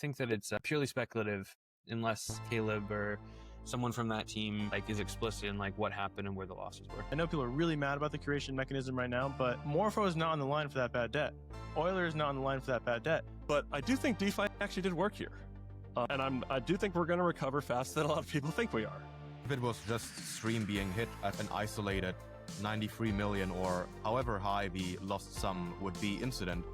think that it's purely speculative unless Caleb or someone from that team is explicit in what happened and where the losses were. I know people are really mad about the curation mechanism right now, but Morpho is not on the line for that bad debt. Euler is not on the line for that bad debt. But I do think DeFi actually did work here. And I do think we're going to recover faster than a lot of people think we are. If it was just Stream being hit at an isolated 93 million or however high the lost sum would be incident,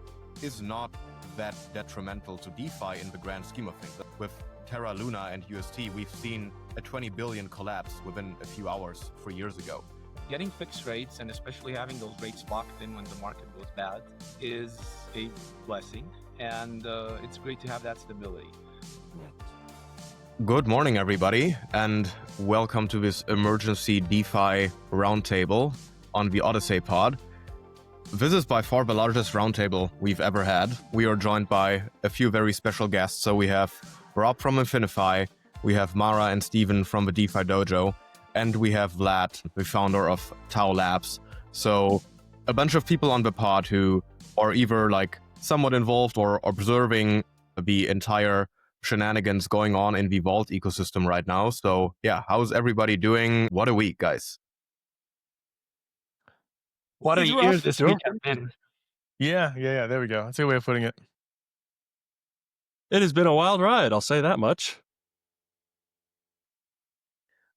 is not that detrimental to DeFi in the grand scheme of things. With Terra Luna and UST, we've seen a 20 billion collapse within a few hours 3 years ago. Getting fixed rates and especially having those rates locked in when the market goes bad is a blessing, and it's great to have that stability. Good morning, everybody, and welcome to this emergency DeFi roundtable on the Odyssey pod. This is by far the largest roundtable we've ever had. We are joined by a few very special guests. So we have Rob from InfiniFi, we have Mara and Steven from the DeFi Dojo, and we have Vlad, the founder of Tau Labs. So a bunch of people on the pod who are either somewhat involved or observing the entire shenanigans going on in the Vault ecosystem right now. So yeah, how's everybody doing? What a week, guys. What a year this week has been. Yeah. There we go. That's a good way of putting it. It has been a wild ride, I'll say that much.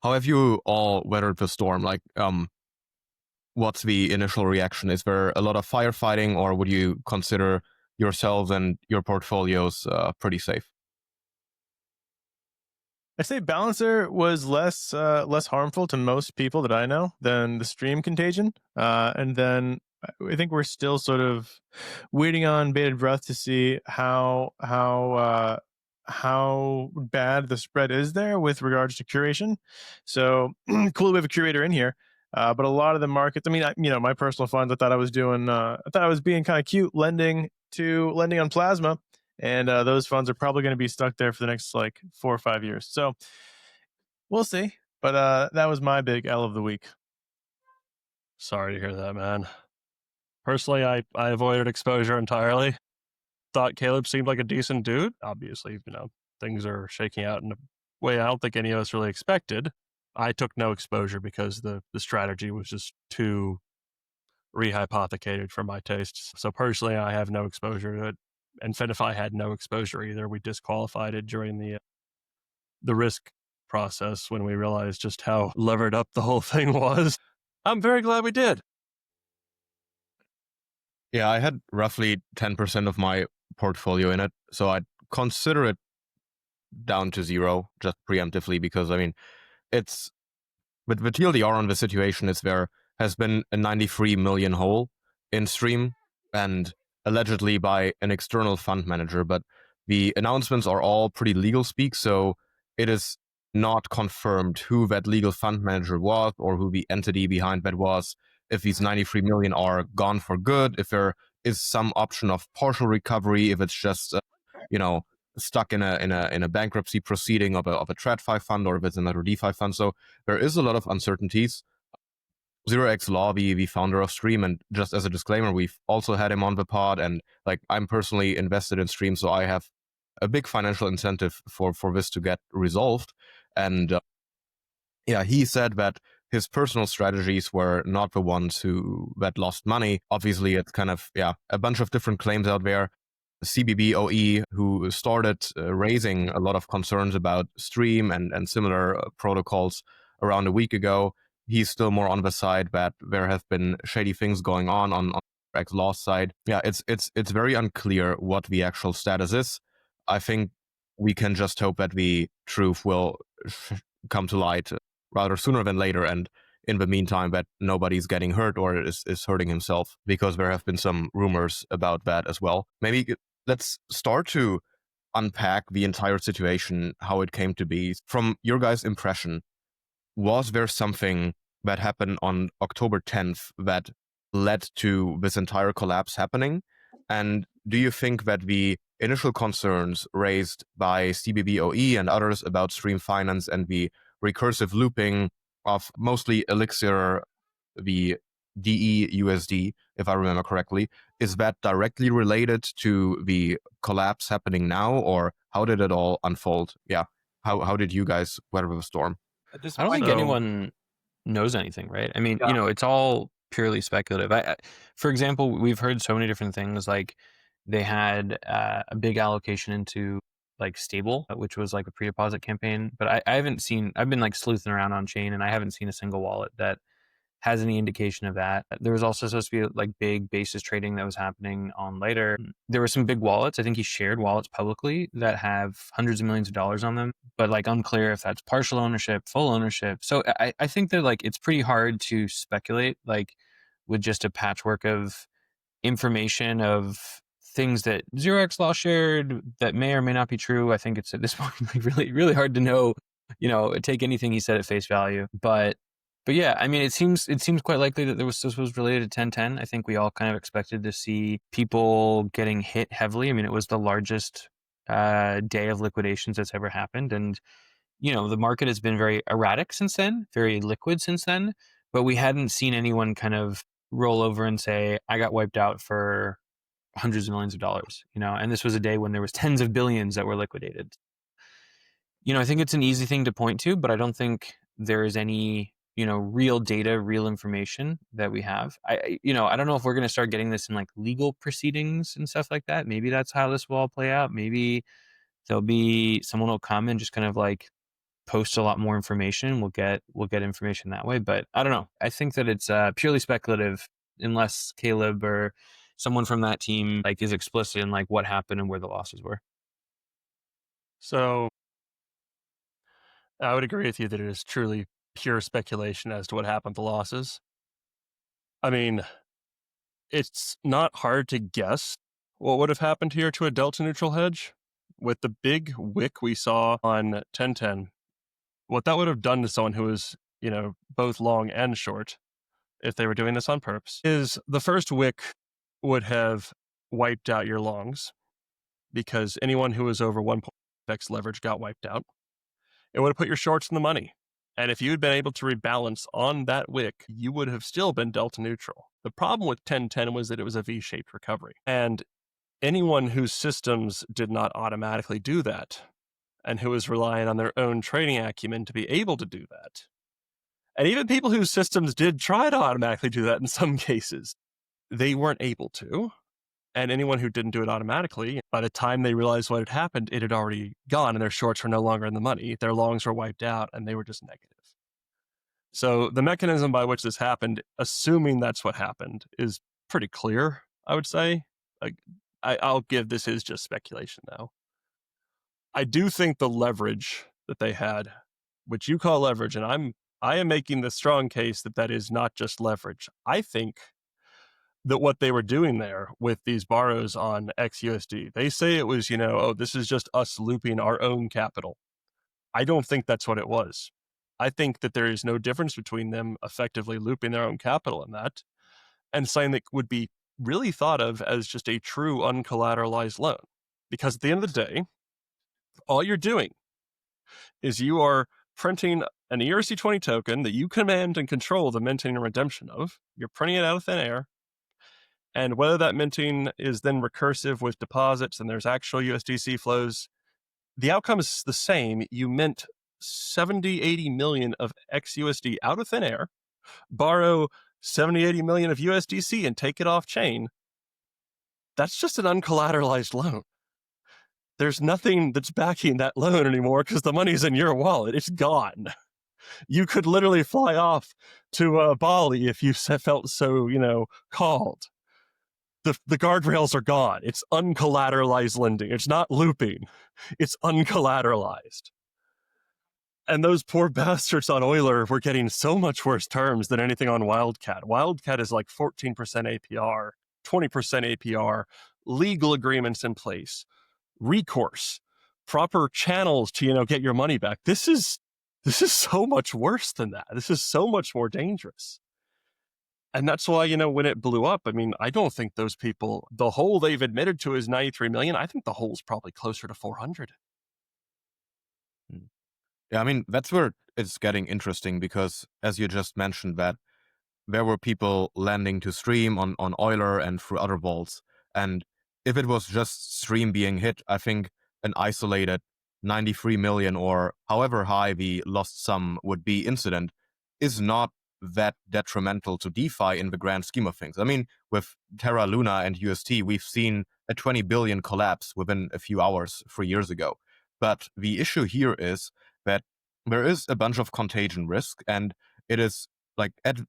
How have you all weathered the storm? What's the initial reaction? Is there a lot of firefighting, or would you consider yourselves and your portfolios pretty safe? I say Balancer was less harmful to most people that I know than the Stream Contagion. And then I think we're still sort of waiting on bated breath to see how bad the spread is there with regards to curation. So cool, we have a curator in here. But a lot of the markets, my personal funds, I thought I was being kind of cute lending on Plasma. And those funds are probably going to be stuck there for the next 4 or 5 years. So we'll see. But that was my big L of the week. Sorry to hear that, man. Personally, I avoided exposure entirely. Thought Caleb seemed like a decent dude. Obviously, things are shaking out in a way I don't think any of us really expected. I took no exposure because the strategy was just too rehypothecated for my tastes. So personally, I have no exposure to it. InfiniFi had no exposure either. We disqualified it during the risk process when we realized just how levered up the whole thing was. I'm very glad we did. Yeah, I had roughly 10% of my portfolio in it, so I'd consider it down to zero just preemptively because, it's with the TLDR on the situation is there has been a 93 million hole in Stream and allegedly by an external fund manager, but the announcements are all pretty legal speak, so it is not confirmed who that legal fund manager was or who the entity behind that was, if these 93 million are gone for good, if there is some option of partial recovery, if it's just stuck in a bankruptcy proceeding of a TradFi fund, or if it's another DeFi fund. So there is a lot of uncertainties. 0x Law, the founder of Stream, and just as a disclaimer, we've also had him on the pod, and I'm personally invested in Stream, so I have a big financial incentive for this to get resolved. And he said that his personal strategies were not the ones that lost money. Obviously, it's kind of a bunch of different claims out there. CBBOE, who started raising a lot of concerns about Stream and similar protocols around a week ago, he's still more on the side that there have been shady things going on X Law's side. Yeah, it's very unclear what the actual status is. I think we can just hope that the truth will come to light rather sooner than later, and in the meantime that nobody's getting hurt or is hurting himself, because there have been some rumors about that as well. Maybe let's start to unpack the entire situation, how it came to be. From your guys' impression, was there something that happened on October 10th that led to this entire collapse happening? And do you think that the initial concerns raised by CBBOE and others about Stream Finance and the recursive looping of mostly Elixir, the DEUSD, if I remember correctly, is that directly related to the collapse happening now, or how did it all unfold? Yeah. How did you guys weather the storm? At this I don't point, think anyone knows anything, right? I mean, it's all purely speculative. For example, we've heard so many different things. Like they had a big allocation into like stable, which was like a pre-deposit campaign. But I haven't seen. I've been like sleuthing around on chain, and I haven't seen a single wallet that has any indication of that. There was also supposed to be like big basis trading that was happening on later. There were some big wallets. I think he shared wallets publicly that have hundreds of millions of dollars on them, but like unclear if that's partial ownership, full ownership. So I think that like it's pretty hard to speculate like with just a patchwork of information of things that 0x Law shared that may or may not be true. I think it's at this point like really, really hard to know, take anything he said at face value. But yeah, I mean, it seems quite likely that this was related to 1010. I think we all kind of expected to see people getting hit heavily. I mean, it was the largest day of liquidations that's ever happened. And, the market has been very erratic since then, very liquid since then, but we hadn't seen anyone kind of roll over and say, I got wiped out for hundreds of millions of dollars, and this was a day when there was tens of billions that were liquidated. I think it's an easy thing to point to, but I don't think there is any real data, real information that we have. I don't know if we're going to start getting this in like legal proceedings and stuff like that. Maybe that's how this will all play out. Maybe there'll be someone will come and just kind of like post a lot more information. We'll get information that way. But I don't know. I think that it's purely speculative unless Caleb or someone from that team like is explicit in like what happened and where the losses were. So I would agree with you that it is truly pure speculation as to what happened to losses. I mean, it's not hard to guess what would have happened here to a delta neutral hedge. With the big wick we saw on 1010, what that would have done to someone who was, both long and short, if they were doing this on purpose, is the first wick would have wiped out your longs because anyone who was over 1.x leverage got wiped out. It would have put your shorts in the money. And if you had been able to rebalance on that wick, you would have still been delta neutral. The problem with 1010 was that it was a V-shaped recovery. And anyone whose systems did not automatically do that, and who was relying on their own trading acumen to be able to do that, and even people whose systems did try to automatically do that in some cases, they weren't able to. And anyone who didn't do it automatically, by the time they realized what had happened, it had already gone and their shorts were no longer in the money. Their longs were wiped out and they were just negative. So the mechanism by which this happened, assuming that's what happened, is pretty clear, I would say. Like, I'll give this is just speculation, though. I do think the leverage that they had, which you call leverage, and I am making the strong case that that is not just leverage. I think that what they were doing there with these borrows on XUSD, they say it was, this is just us looping our own capital. I don't think that's what it was. I think that there is no difference between them effectively looping their own capital in that and something that would be really thought of as just a true uncollateralized loan. Because at the end of the day, all you're doing is you are printing an ERC20 token that you command and control the minting and redemption of. You're printing it out of thin air. And whether that minting is then recursive with deposits and there's actual USDC flows, the outcome is the same. You mint 70, 80 million of XUSD out of thin air, borrow 70, 80 million of USDC and take it off chain. That's just an uncollateralized loan. There's nothing that's backing that loan anymore because the money's in your wallet. It's gone. You could literally fly off to Bali if you felt so, called. The guardrails are gone. It's uncollateralized lending. It's not looping. It's uncollateralized. And those poor bastards on Euler were getting so much worse terms than anything on Wildcat. Wildcat is like 14% APR, 20% APR, legal agreements in place, recourse, proper channels to, get your money back. This is so much worse than that. This is so much more dangerous. And that's why, when it blew up, I mean, I don't think those people, the hole they've admitted to is 93 million. I think the hole's probably closer to 400. Yeah, I mean, that's where it's getting interesting because, as you just mentioned, that there were people lending to Stream on Euler and through other vaults. And if it was just Stream being hit, I think an isolated 93 million or however high the lost sum would be incident is not that detrimental to DeFi in the grand scheme of things. I mean, with Terra Luna and UST, we've seen a 20 billion collapse within a few hours 3 years ago. But the issue here is that there is a bunch of contagion risk, and it is like at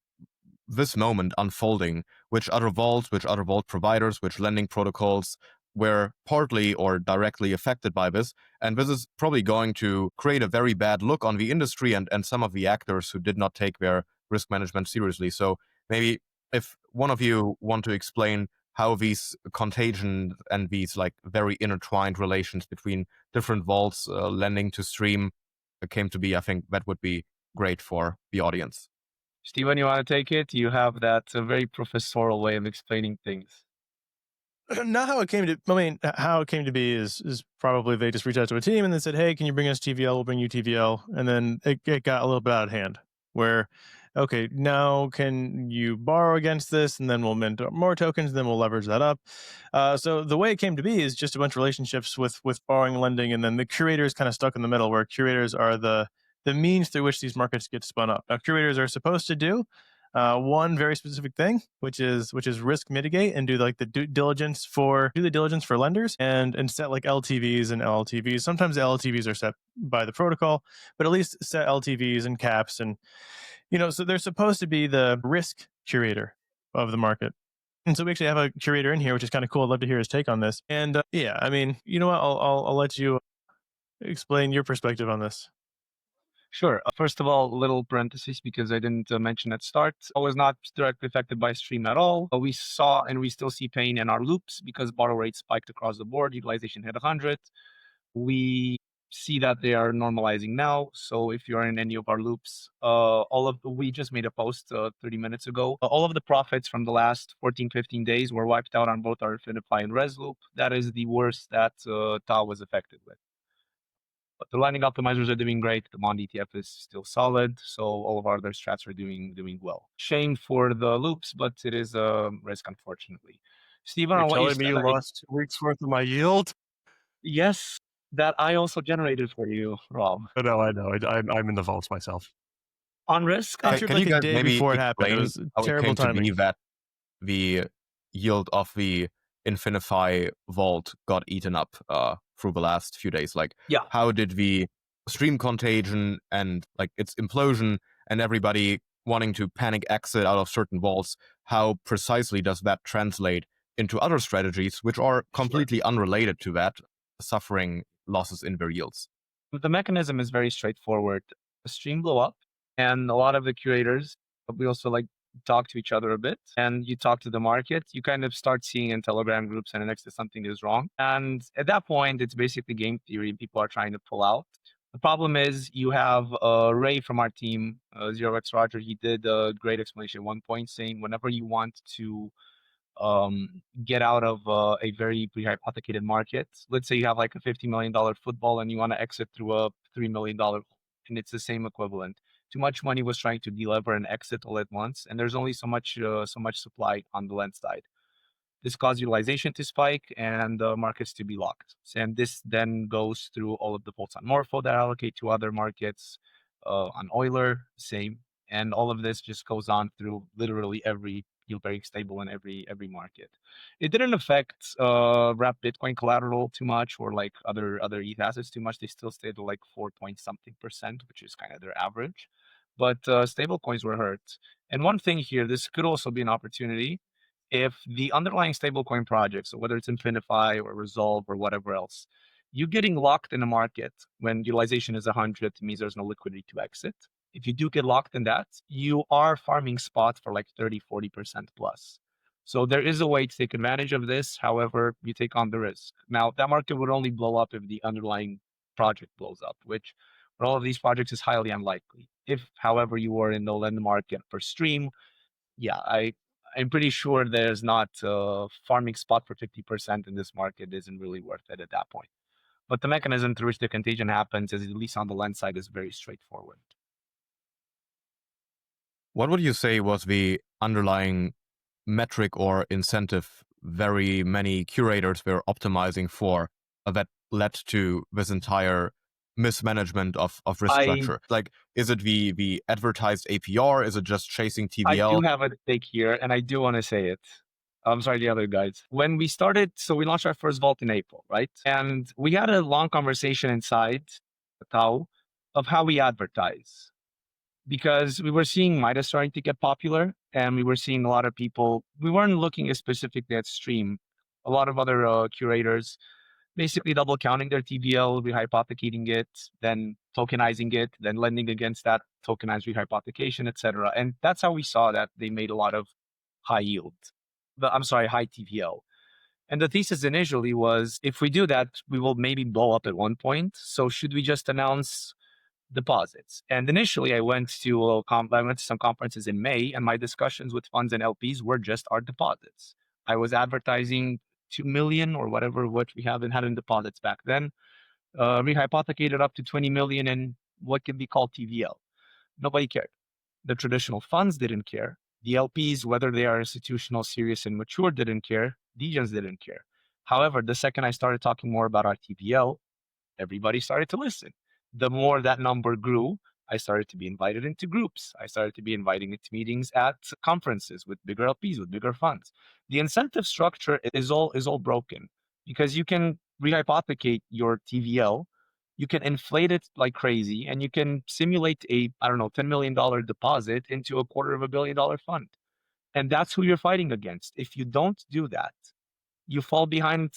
this moment unfolding which other vaults, which other vault providers, which lending protocols were partly or directly affected by this. And this is probably going to create a very bad look on the industry and some of the actors who did not take their risk management seriously. So maybe if one of you want to explain how these contagion and these like very intertwined relations between different vaults lending to Stream came to be, I think that would be great for the audience. Steven, you want to take it? You have that very professorial way of explaining things. Not how it came to. I mean, how it came to be is probably they just reached out to a team and they said, "Hey, can you bring us TVL? We'll bring you TVL." And then it got a little bit out of hand. Where, okay, now can you borrow against this? And then we'll mint more tokens. And then we'll leverage that up. So the way it came to be is just a bunch of relationships with borrowing and lending, and then the curators kind of stuck in the middle, where curators are the means through which these markets get spun up. Now, curators are supposed to do one very specific thing, which is risk mitigate and do like the due diligence for lenders and set like LTVs and LLTVs. Sometimes the LLTVs are set by the protocol, but at least set LTVs and caps, and so they're supposed to be the risk curator of the market. And so we actually have a curator in here, which is kind of cool. I'd love to hear his take on this. And yeah, I mean, you know what? I'll let you explain your perspective on this. Sure. First of all, little parenthesis because I didn't mention at start. I was not directly affected by Stream at all. We saw and we still see pain in our loops because borrow rates spiked across the board. Utilization hit 100. We see that they are normalizing now. So if you're in any of our loops, we just made a post 30 minutes ago. All of the profits from the last 14, 15 days were wiped out on both our InfiniFi and Res loop. That is the worst that Tau was affected with. But the lending optimizers are doing great. The bond ETF is still solid. So all of our other strats are doing well. Shame for the loops, but it is a risk, unfortunately. Steven, You're telling me you lost 2 weeks worth of my yield? Yes, that I also generated for you, Rob. No, I know. I'm in the vaults myself. On risk, can you guys maybe before it happened? It was terrible timing. That the yield of the InfiniFi vault got eaten up through the last few days. Like, yeah, how did the Stream contagion and like its implosion and everybody wanting to panic exit out of certain vaults, how precisely does that translate into other strategies which are completely unrelated to that, suffering losses in their yields? The mechanism is very straightforward. The Stream blew up, and a lot of the curators, we also talk to each other a bit, and you talk to the market, you kind of start seeing in Telegram groups and next to something is wrong. And at that point, it's basically game theory. People are trying to pull out. The problem is you have Ray from our team, 0x Roger. He did a great explanation at one point saying whenever you want to get out of a very pre-hypothecated market, let's say you have like a $50 million football and you want to exit through a $3 million, and it's the same equivalent. Too much money was trying to delever and exit all at once, and there's only so much supply on the lend side. This caused utilization to spike and markets to be locked. And this then goes through all of the vaults on Morpho that allocate to other markets, on Euler, same. And all of this just goes on through literally every yield-bearing stable in every market. It didn't affect wrap Bitcoin collateral too much or like other ETH assets too much. They still stayed at like 4-point-something%, which is kind of their average. But stable coins were hurt. And one thing here, this could also be an opportunity if the underlying stablecoin projects, so whether it's InfiniFi or Resolve or whatever else, you getting locked in a market when utilization is 100 means there's no liquidity to exit. If you do get locked in that, you are farming spot for like 30-40% plus. So there is a way to take advantage of this. However, you take on the risk. Now, that market would only blow up if the underlying project blows up, which for all of these projects is highly unlikely. If, however, you are in the lend market for Stream, yeah, I'm pretty sure there's not farming spot for 50% in this market isn't really worth it at that point. But the mechanism through which the contagion happens, is at least on the lend side, is very straightforward. What would you say was the underlying metric or incentive very many curators were optimizing for, that led to this entire mismanagement of risk structure? Like, is it the advertised APR? Is it just chasing I do TVL? have a take here, and I do want to say it. I'm sorry, the other guys. When we started, so we launched our first vault in April, right? And we had a long conversation inside Tau of how we advertise, because we were seeing Midas starting to get popular, and we were seeing a lot of people. We weren't looking specifically at Stream. A lot of other curators basically double counting their TVL, rehypothecating it, then tokenizing it, then lending against that tokenized rehypothecation, etc. And that's how we saw that they made a lot of high yield. High TVL. And the thesis initially was, if we do that, we will maybe blow up at one point. So should we just announce deposits? And initially, I went to some conferences in May, and my discussions with funds and LPs were just our deposits. I was advertising 2 million or whatever what we had in deposits back then. We hypothecated up to 20 million in what can be called TVL. Nobody cared. The traditional funds didn't care. The LPs, whether they are institutional, serious, and mature, didn't care. Degens didn't care. However, the second I started talking more about our TVL, everybody started to listen. The more that number grew, I started to be invited into groups. I started to be inviting into meetings at conferences with bigger LPs, with bigger funds. The incentive structure is all broken, because you can rehypothecate your TVL, you can inflate it like crazy, and you can simulate a, I don't know, $10 million deposit into a $250 million fund. And that's who you're fighting against. If you don't do that, you fall behind,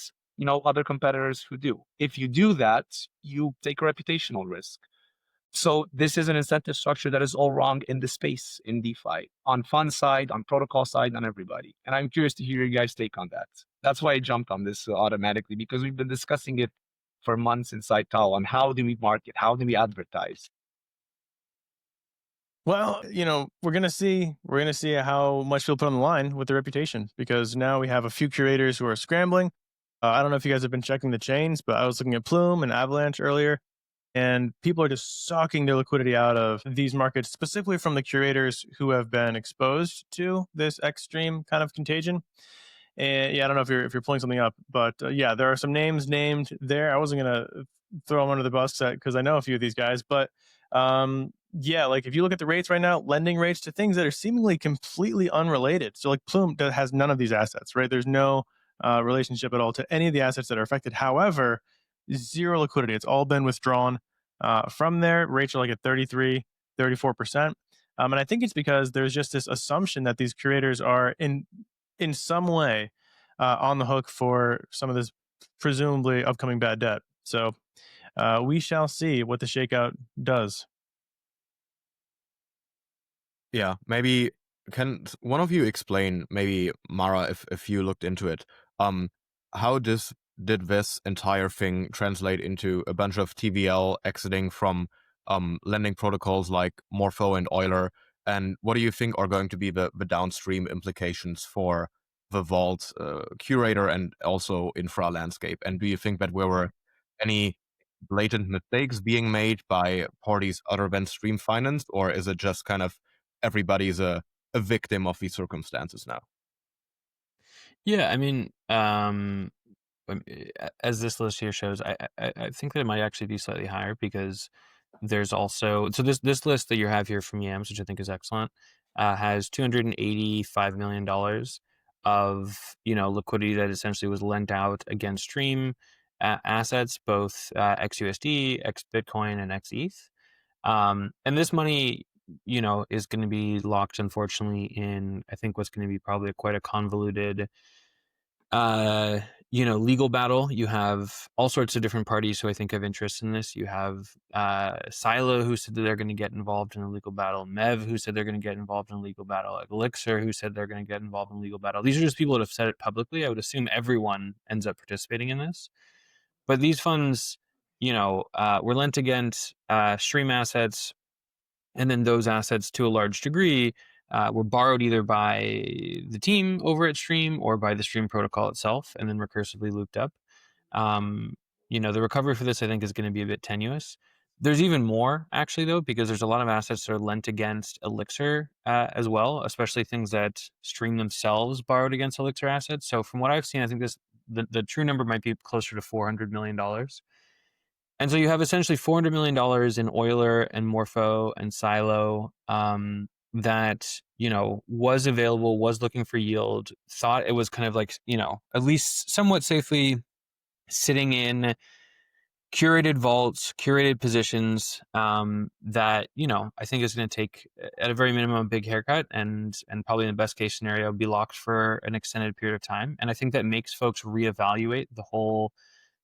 other competitors who do. If you do that, you take a reputational risk. So this is an incentive structure that is all wrong in the space in DeFi, on fund side, on protocol side, on everybody. And I'm curious to hear your guys' take on that. That's why I jumped on this automatically, because we've been discussing it for months inside Tao on how do we market, how do we advertise. Well, we're gonna see how much people put on the line with their reputation, because now we have a few curators who are scrambling. I don't know if you guys have been checking the chains, but I was looking at Plume and Avalanche earlier, and people are just sucking their liquidity out of these markets, specifically from the curators who have been exposed to this extreme kind of contagion. And yeah, I don't know if you're pulling something up, but yeah, there are some names named there. I wasn't gonna throw them under the bus because I know a few of these guys, but yeah, like if you look at the rates right now, lending rates to things that are seemingly completely unrelated. So like Plume has none of these assets, right? There's no relationship at all to any of the assets that are affected. However, zero liquidity. It's all been withdrawn from there. Rates are like at 33, 34%. And I think it's because there's just this assumption that these curators are in some way on the hook for some of this presumably upcoming bad debt. So we shall see what the shakeout does. Yeah, maybe can one of you explain, maybe Mara, if you looked into it, how did this entire thing translate into a bunch of TVL exiting from lending protocols like Morpho and Euler, and what do you think are going to be the downstream implications for the vault curator and also infra landscape? And do you think that there were any blatant mistakes being made by parties other than Stream Finance, or is it just kind of everybody's a victim of these circumstances now? Yeah, I mean, as this list here shows, I think that it might actually be slightly higher, because there's also, so this list that you have here from Yams, which I think is excellent, has $285 million of liquidity that essentially was lent out against Stream assets, both XUSD, XBitcoin, and XETH. And this money, is going to be locked, unfortunately, in, I think, what's going to be probably quite a convoluted legal battle. You have all sorts of different parties who I think have interest in this. You have Silo, who said that they're going to get involved in a legal battle. Mev, who said they're going to get involved in a legal battle. Elixir, who said they're going to get involved in a legal battle. These are just people that have said it publicly. I would assume everyone ends up participating in this. But these funds, were lent against Stream assets, and then those assets, to a large degree, were borrowed either by the team over at Stream or by the Stream protocol itself, and then recursively looped up. The recovery for this, I think, is going to be a bit tenuous. There's even more actually though, because there's a lot of assets that are lent against Elixir as well, especially things that Stream themselves borrowed against Elixir assets. So from what I've seen, I think the true number might be closer to $400 million. And so you have essentially $400 million in Euler and Morpho and Silo that, was available, was looking for yield, thought it was kind of like, at least somewhat safely sitting in curated vaults, curated positions that, I think is going to take at a very minimum a big haircut and probably in the best case scenario be locked for an extended period of time. And I think that makes folks reevaluate the whole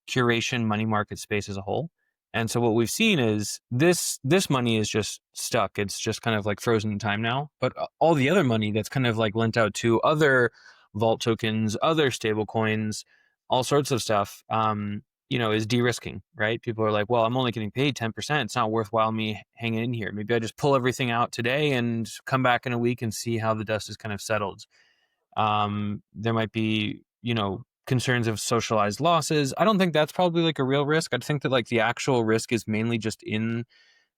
curation money market space as a whole. And so what we've seen is this money is just stuck. It's just kind of like frozen in time now. But all the other money that's kind of like lent out to other vault tokens, other stable coins, all sorts of stuff, is de-risking, right? People are like, well, I'm only getting paid 10%. It's not worthwhile me hanging in here. Maybe I just pull everything out today and come back in a week and see how the dust is kind of settled. There might be, concerns of socialized losses. I don't think that's probably like a real risk. I think that like the actual risk is mainly just in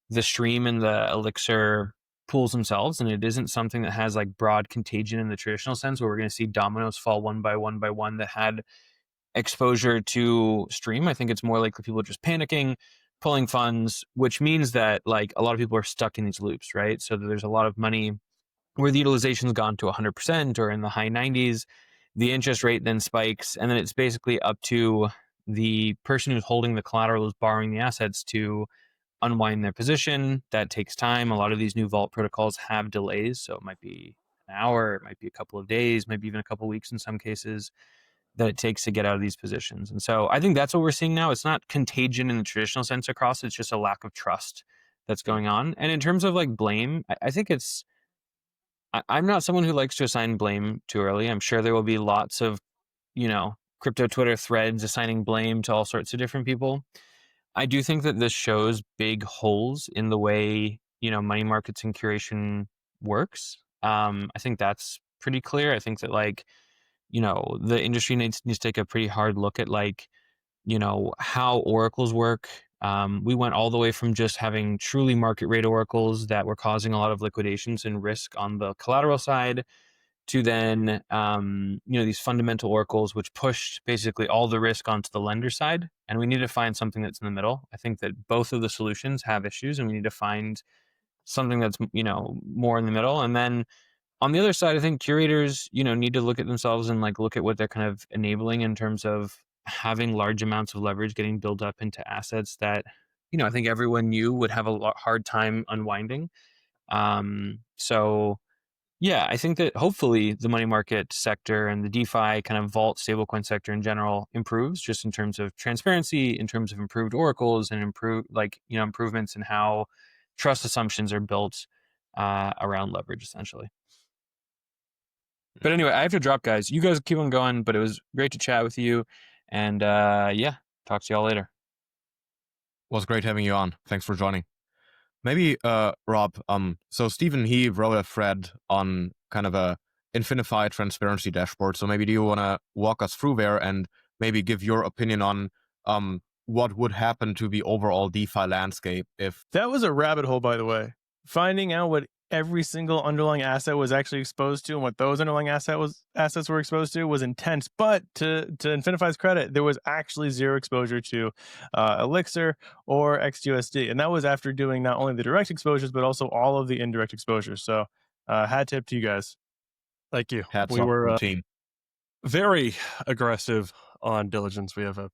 the Stream and the Elixir pools themselves. And it isn't something that has like broad contagion in the traditional sense where we're going to see dominoes fall one by one that had exposure to Stream. I think it's more likely people just panicking, pulling funds, which means that like a lot of people are stuck in these loops, right? So there's a lot of money where the utilization's gone to 100% or in the high 90s. The interest rate then spikes, and then it's basically up to the person who's holding the collateral, who's borrowing the assets, to unwind their position. That takes time. A lot of these new vault protocols have delays, so it might be an hour, it might be a couple of days, maybe even a couple of weeks in some cases that it takes to get out of these positions. And so I think that's what we're seeing now. It's not contagion in the traditional sense across, it's just a lack of trust that's going on. And in terms of like blame, I think I'm not someone who likes to assign blame too early. I'm sure there will be lots of, crypto Twitter threads assigning blame to all sorts of different people. I do think that this shows big holes in the way, money markets and curation works. I think that's pretty clear. I think that like, the industry needs to take a pretty hard look at like, how oracles work. We went all the way from just having truly market rate oracles that were causing a lot of liquidations and risk on the collateral side to then, these fundamental oracles, which pushed basically all the risk onto the lender side. And we need to find something that's in the middle. I think that both of the solutions have issues and we need to find something that's, more in the middle. And then on the other side, I think curators, need to look at themselves and like look at what they're kind of enabling in terms of having large amounts of leverage getting built up into assets that, I think everyone knew would have a hard time unwinding. So yeah, I think that hopefully the money market sector and the DeFi kind of vault stablecoin sector in general improves just in terms of transparency, in terms of improved oracles and improvements in how trust assumptions are built around leverage essentially. But anyway, I have to drop, guys. You guys keep on going, but it was great to chat with you. And talk to y'all later. Was great having you on. Thanks for joining. Maybe, Rob, so Stephen, he wrote a thread on kind of a InfiniFi transparency dashboard. So maybe do you want to walk us through there and maybe give your opinion on what would happen to the overall DeFi landscape if... That was a rabbit hole, by the way. Finding out what every single underlying asset was actually exposed to and what those underlying assets were exposed to was intense. But to InfiniFi's credit, there was actually zero exposure to Elixir or XUSD. And that was after doing not only the direct exposures, but also all of the indirect exposures. So hat tip to you guys. Thank you. Hats we off were to the team. very aggressive on diligence. We have a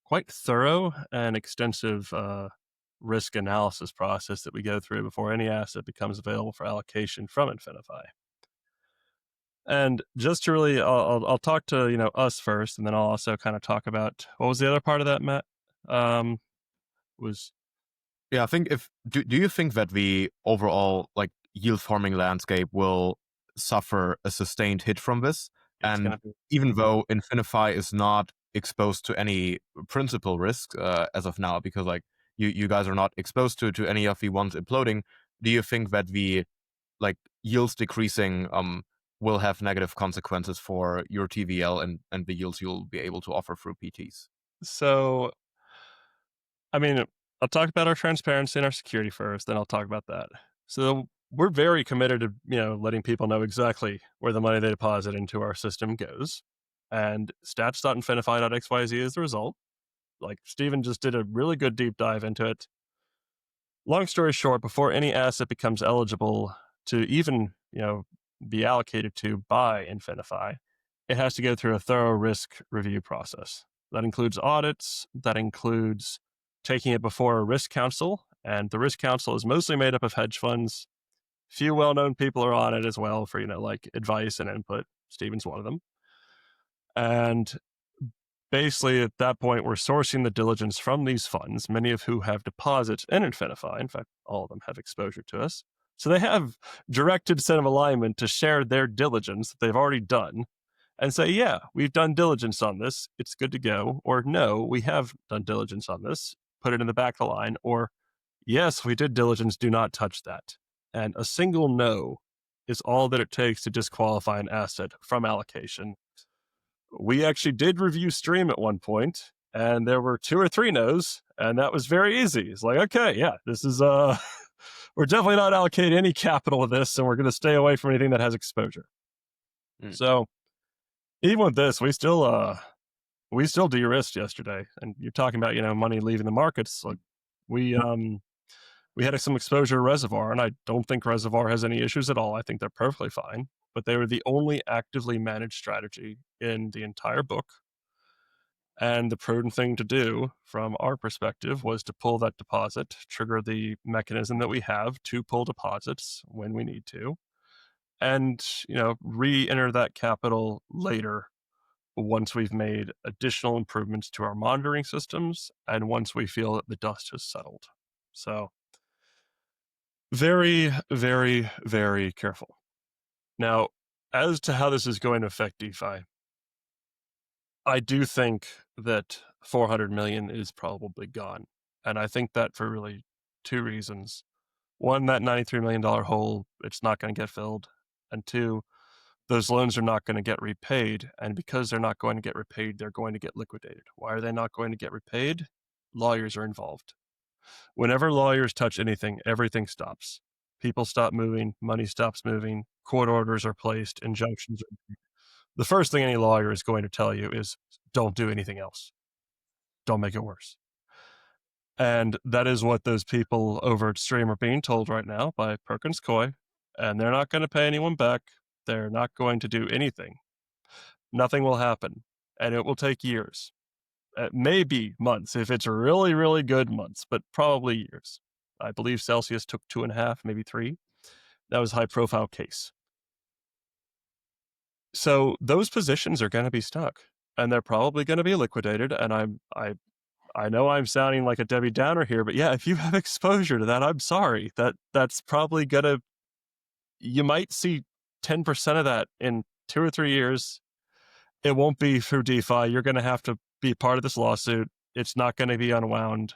quite thorough and extensive risk analysis process that we go through before any asset becomes available for allocation from InfiniFi. And just to really, I'll talk to us first, and then I'll also kind of talk about what was the other part of that, Matt? I think do you think that the overall like yield farming landscape will suffer a sustained hit from this? And even though InfiniFi is not exposed to any principal risk as of now, because like you guys are not exposed to any of the ones imploding, do you think that the like yields decreasing will have negative consequences for your TVL and the yields you'll be able to offer through PTs? So, I mean, I'll talk about our transparency and our security first, then I'll talk about that. So we're very committed to, letting people know exactly where the money they deposit into our system goes. And stats.infinifi.xyz is the result. Like Steven just did a really good deep dive into it. Long story short, before any asset becomes eligible to even, be allocated to by InfiniFi, it has to go through a thorough risk review process. That includes audits, that includes taking it before a risk council, and the risk council is mostly made up of hedge funds. Few well-known people are on it as well for, like advice and input. Steven's one of them. And basically, at that point, we're sourcing the diligence from these funds, many of who have deposits in InfiniFi. In fact, all of them have exposure to us. So they have direct incentive alignment to share their diligence that they've already done and say, yeah, we've done diligence on this. It's good to go. Or no, we have done diligence on this. Put it in the back of the line. Or yes, we did diligence. Do not touch that. And a single no is all that it takes to disqualify an asset from allocation. We actually did review Stream at one point, and there were 2 or 3 no's, and that was very easy. It's like, okay, yeah, this is, we're definitely not allocating any capital to this, and we're going to stay away from anything that has exposure. So even with this, we still de-risked yesterday. And you're talking about, money leaving the markets. Like we had some exposure to Reservoir, and I don't think Reservoir has any issues at all. I think they're perfectly fine. But they were the only actively managed strategy in the entire book. And the prudent thing to do from our perspective was to pull that deposit, trigger the mechanism that we have to pull deposits when we need to, and, re-enter that capital later once we've made additional improvements to our monitoring systems and once we feel that the dust has settled. So very, very, very careful. Now, as to how this is going to affect DeFi, I do think that 400 million is probably gone. And I think that for really 2 reasons. One, that $93 million hole, it's not going to get filled. And 2, those loans are not going to get repaid. And because they're not going to get repaid, they're going to get liquidated. Why are they not going to get repaid? Lawyers are involved. Whenever lawyers touch anything, everything stops. People stop moving, money stops moving, court orders are placed, injunctions are made. The first thing any lawyer is going to tell you is don't do anything else. Don't make it worse. And that is what those people over at Stream are being told right now by Perkins Coie. And they're not going to pay anyone back. They're not going to do anything. Nothing will happen. And it will take years. Maybe months, if it's really, really good months, but probably years. I believe Celsius took 2.5, maybe 3. That was a high-profile case. So those positions are going to be stuck, and they're probably going to be liquidated. And I know I'm sounding like a Debbie Downer here, but yeah, if you have exposure to that, I'm sorry. That's probably gonna. You might see 10% of that in 2 or 3 years. It won't be through DeFi. You're going to have to be part of this lawsuit. It's not going to be unwound.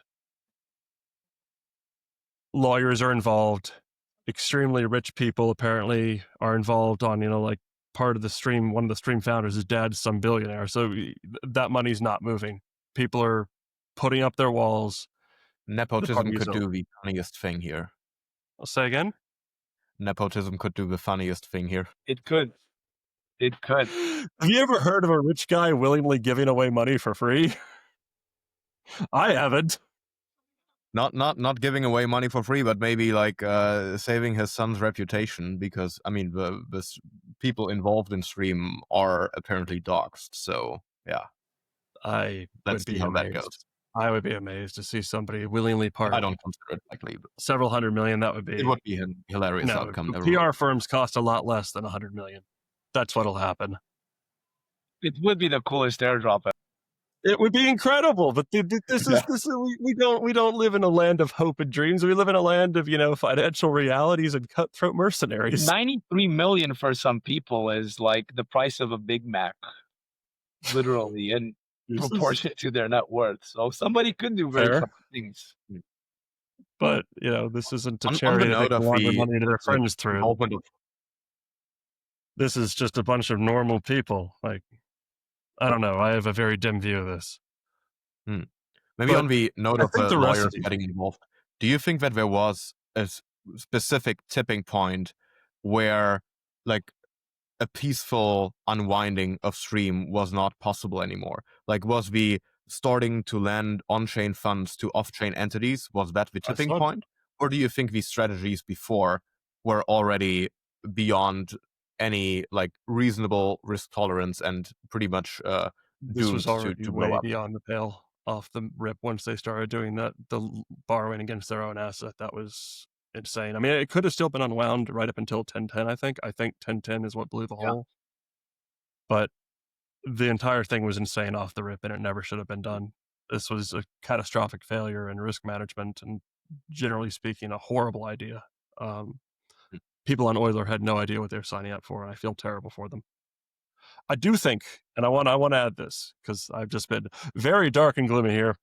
Lawyers are involved. Extremely rich people apparently are involved on, like part of the Stream. One of the Stream founders, his dad's some billionaire. So that money's not moving. People are putting up their walls. Nepotism could do the funniest thing here. I'll say again? Nepotism could do the funniest thing here. It could. It could. Have you ever heard of a rich guy willingly giving away money for free? I haven't. Not giving away money for free, but maybe like saving his son's reputation, because I mean the people involved in Stream are apparently doxxed. So yeah, let's see how that goes. I would be amazed to see somebody willingly part. I don't consider it likely. But several hundred million, that would be. It would be a hilarious outcome. PR firms cost a lot less than 100 million. That's what'll happen. It would be the coolest airdrop. It would be incredible, but this is we don't live in a land of hope and dreams. We live in a land of financial realities and cutthroat mercenaries. 93 million for some people is like the price of a Big Mac, literally, and proportionate to their net worth. So somebody could do very fun things. But this isn't a charity that they launder money to their friends through. This is just a bunch of normal people. Like, I don't know. I have a very dim view of this. Maybe But on the note I of think the lawyers recipe. getting involved, do you think that there was a specific tipping point where like a peaceful unwinding of Stream was not possible anymore? Like, was the starting to lend on-chain funds to off-chain entities, was that the tipping point? Or do you think these strategies before were already beyond any like reasonable risk tolerance and pretty much This was doomed already to blow way up? beyond the pale off the rip once they started doing that, the borrowing against their own asset. That was insane. I mean, it could have still been unwound right up until 1010, I think. I think 1010 is what blew the hole. But the entire thing was insane off the rip, and it never should have been done. This was a catastrophic failure in risk management, and generally speaking, a horrible idea. People on Euler had no idea what they were signing up for, and I feel terrible for them. I do think, and I want to add this because I've just been very dark and gloomy here,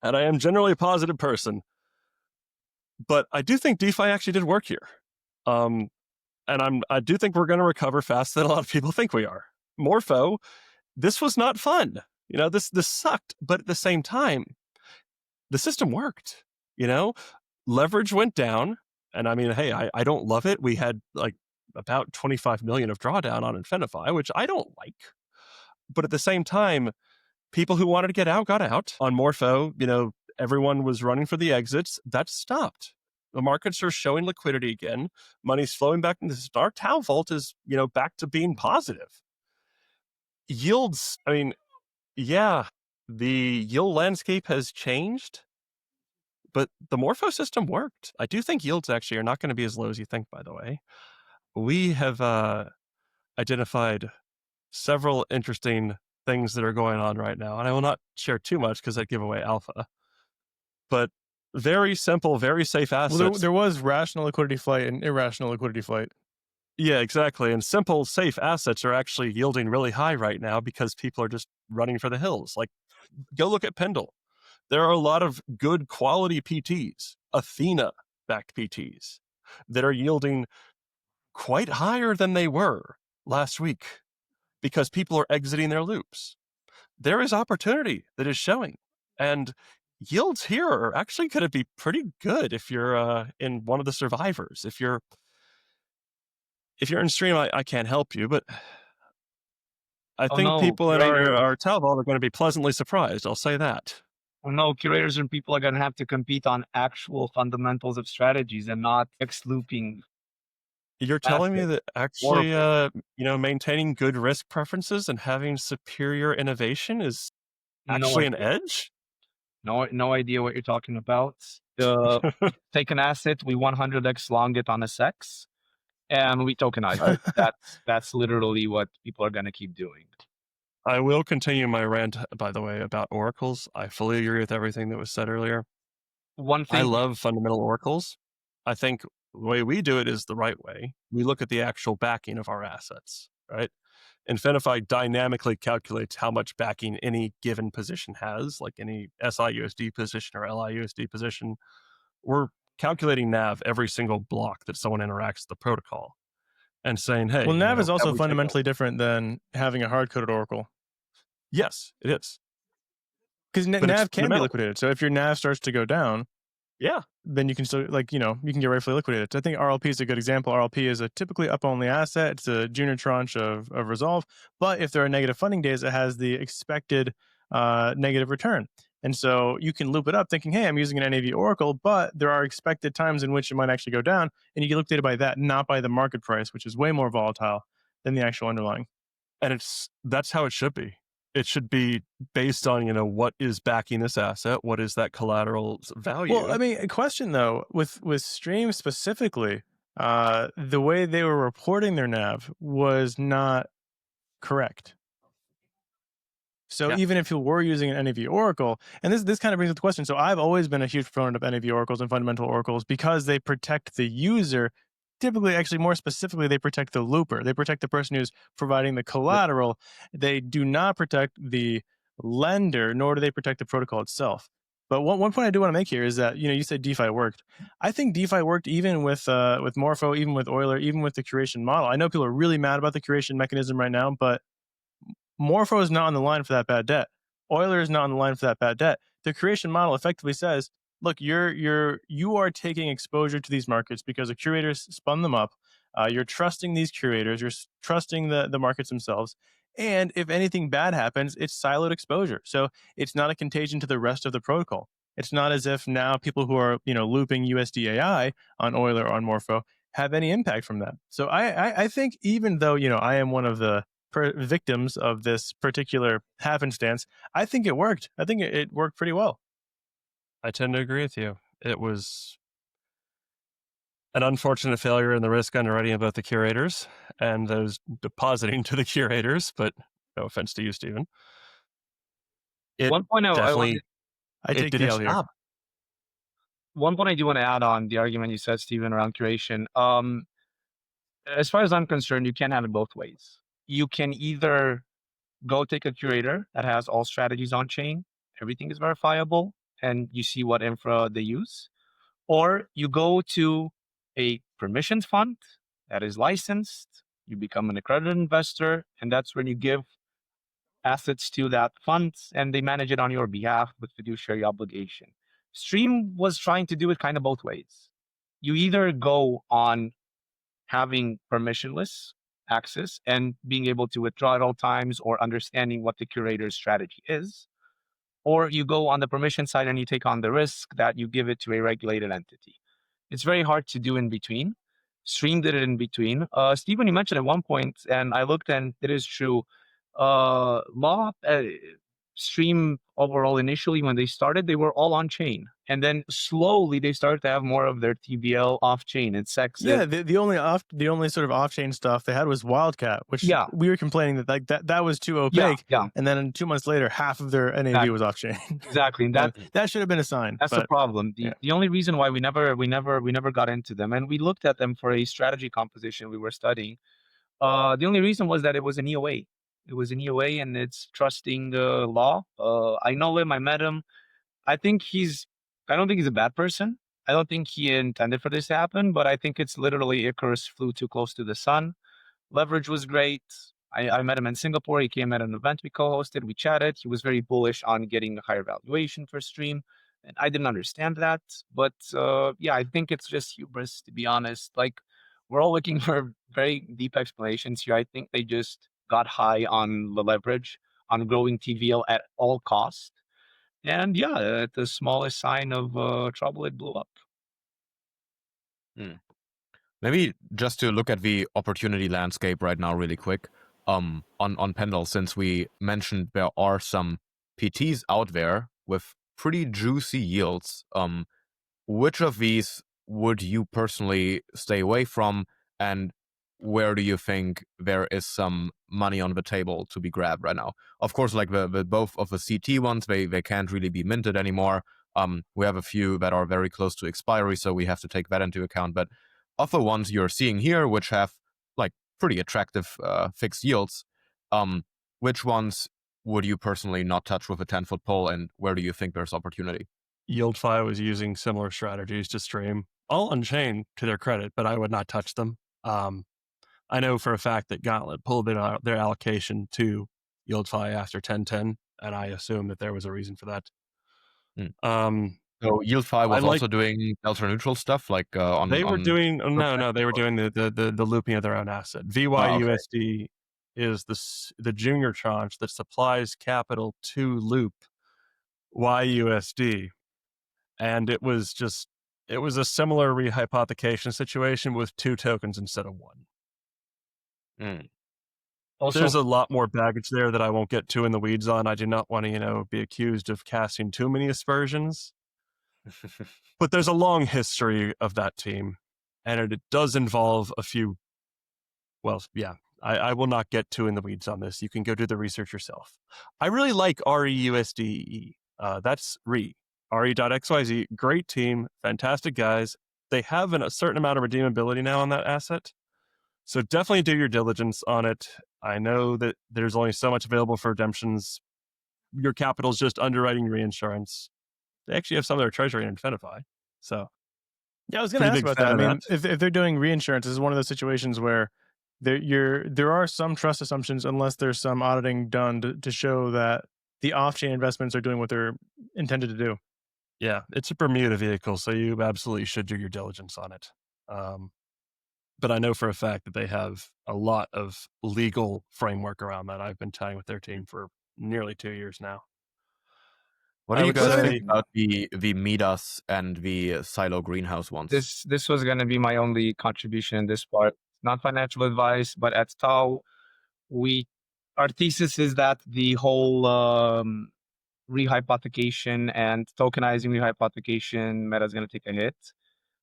and I am generally a positive person, but I do think DeFi actually did work here, and I do think we're going to recover faster than a lot of people think we are. Morpho, this was not fun. This sucked, but at the same time, the system worked. Leverage went down, and I mean, hey, I don't love it. We had like about 25 million of drawdown on InfiniFi, which I don't like. But at the same time, people who wanted to get out got out. On Morpho, everyone was running for the exits. That stopped. The markets are showing liquidity again. Money's flowing back into the our Tau Vault is, back to being positive. Yields, I mean, yeah, the yield landscape has changed, but the Morpho system worked. I do think yields actually are not going to be as low as you think, by the way. We have identified several interesting things that are going on right now, and I will not share too much because I'd give away alpha. But very simple, very safe assets. Well, there was rational liquidity flight and irrational liquidity flight. Yeah, exactly. And simple, safe assets are actually yielding really high right now because people are just running for the hills. Like, go look at Pendle. There are a lot of good quality PTs, Athena-backed PTs, that are yielding quite higher than they were last week because people are exiting their loops. There is opportunity that is showing. And yields here are actually going to be pretty good if you're in one of the survivors. If you're in stream, I can't help you, but I think people in our Tau Vault are going to be pleasantly surprised. I'll say that. No, curators and people are going to have to compete on actual fundamentals of strategies and not X-looping. You're telling me that actually, maintaining good risk preferences and having superior innovation is actually an edge? No idea what you're talking about. Take an asset, we 100x long it on a SEX, and we tokenize it. That's literally what people are going to keep doing. I will continue my rant, by the way, about oracles. I fully agree with everything that was said earlier. One thing, I love fundamental oracles. I think the way we do it is the right way. We look at the actual backing of our assets, right? InfiniFi dynamically calculates how much backing any given position has, like any SIUSD position or LIUSD position. We're calculating NAV every single block that someone interacts with the protocol and saying, hey. Well, NAV is also fundamentally different than having a hard-coded oracle. Yes, it is. Because NAV can be liquidated. So if your NAV starts to go down, then you can still, you can get rightfully liquidated. So I think RLP is a good example. RLP is a typically up-only asset. It's a junior tranche of resolve. But if there are negative funding days, it has the expected negative return. And so you can loop it up thinking, hey, I'm using an NAV oracle, but there are expected times in which it might actually go down. And you get liquidated by that, not by the market price, which is way more volatile than the actual underlying. And that's how it should be. It should be based on, what is backing this asset? What is that collateral's value? Well, I mean, a question though, with Stream specifically, the way they were reporting their NAV was not correct. So even if you were using an NAV oracle, and this kind of brings up the question. So I've always been a huge proponent of NAV oracles and fundamental oracles because they protect the user. Typically, actually, more specifically, they protect the looper. They protect the person who's providing the collateral. They do not protect the lender, nor do they protect the protocol itself. But one point I do want to make here is that, you said DeFi worked. I think DeFi worked even with Morpho, even with Euler, even with the curation model. I know people are really mad about the curation mechanism right now, but Morpho is not on the line for that bad debt. Euler is not on the line for that bad debt. the Curation model effectively says, look, you are taking exposure to these markets because the curators spun them up. You're trusting these curators. You're trusting the markets themselves. And if anything bad happens, it's siloed exposure. So it's not a contagion to the rest of the protocol. It's not as if now people who are looping USDAI on Euler or on Morpho have any impact from that. So I think even though I am one of the victims of this particular happenstance, I think it worked. I think it worked pretty well. I tend to agree with you. It was an unfortunate failure in the risk underwriting of both the curators and those depositing to the curators, but no offense to you, Stephen. One point I take the L here. One point I do want to add on the argument you said, Stephen, around curation. As far as I'm concerned, you can't have it both ways. You can either go take a curator that has all strategies on chain, everything is verifiable, and you see what infra they use, or you go to a permissioned fund that is licensed, you become an accredited investor, and that's when you give assets to that fund and they manage it on your behalf with fiduciary obligation. Stream was trying to do it kind of both ways. You either go on having permissionless access and being able to withdraw at all times or understanding what the curator's strategy is, or you go on the permission side and you take on the risk that you give it to a regulated entity. It's very hard to do in between. Stream did it in between. Stephen, you mentioned at one point, and I looked and it is true, Stream overall, initially when they started, they were all on chain, and then slowly they started to have more of their TVL off chain and SEX. Yeah, the only sort of off chain stuff they had was Wildcat, which we were complaining that that was too opaque. Yeah. And then 2 months later, half of their NAV was off chain. Exactly, and that should have been a sign. That's the problem. The only reason why we never got into them, and we looked at them for a strategy composition we were studying. The only reason was that it was an EOA. It was an EOA, and it's trusting the law. I know him. I met him. I don't think he's a bad person. I don't think he intended for this to happen, but I think it's literally Icarus flew too close to the sun. Leverage was great. I met him in Singapore. He came at an event we co-hosted. We chatted. He was very bullish on getting a higher valuation for Stream, and I didn't understand that. But I think it's just hubris, to be honest. Like, we're all looking for very deep explanations here. I think they just got high on the leverage, on growing TVL at all costs. And at the smallest sign of trouble, it blew up. Maybe just to look at the opportunity landscape right now really quick, on Pendle, since we mentioned there are some PTs out there with pretty juicy yields, which of these would you personally stay away from, and where do you think there is some money on the table to be grabbed right now? Of course, like the both of the CT ones, they can't really be minted anymore. We have a few that are very close to expiry, so we have to take that into account. But of the ones you're seeing here, which have like pretty attractive fixed yields, which ones would you personally not touch with a 10-foot pole, and where do you think there's opportunity? YieldFi was using similar strategies to Stream, all on chain to their credit, but I would not touch them. I know for a fact that Gauntlet pulled their allocation to YieldFi after 1010, and I assume that there was a reason for that. So YieldFi was also doing delta neutral stuff, like on. They were doing they were doing the looping of their own asset. VYUSD is the junior tranche that supplies capital to loop YUSD, and it was a similar rehypothecation situation with 2 tokens instead of 1. Also, there's a lot more baggage there that I won't get too in the weeds on. I do not want to, be accused of casting too many aspersions. But there's a long history of that team, and it does involve a few. Well, yeah, I will not get too in the weeds on this. You can go do the research yourself. I really like REUSDE. That's RE.XYZ. Great team, fantastic guys. They have a certain amount of redeemability now on that asset. So definitely do your diligence on it. I know that there's only so much available for redemptions. Your capital's just underwriting reinsurance. They actually have some of their treasury in InfiniFi. So yeah, I was going to ask about that. I mean, if they're doing reinsurance, this is one of those situations where there are some trust assumptions unless there's some auditing done to show that the off-chain investments are doing what they're intended to do. Yeah, it's a Bermuda vehicle, so you absolutely should do your diligence on it. But I know for a fact that they have a lot of legal framework around that. I've been chatting with their team for nearly 2 years now. What do you guys think about the Midas and the Silo Greenhouse ones? This was going to be my only contribution in this part. Not financial advice, but at Tau, our thesis is that the whole rehypothecation and tokenizing rehypothecation meta is going to take a hit.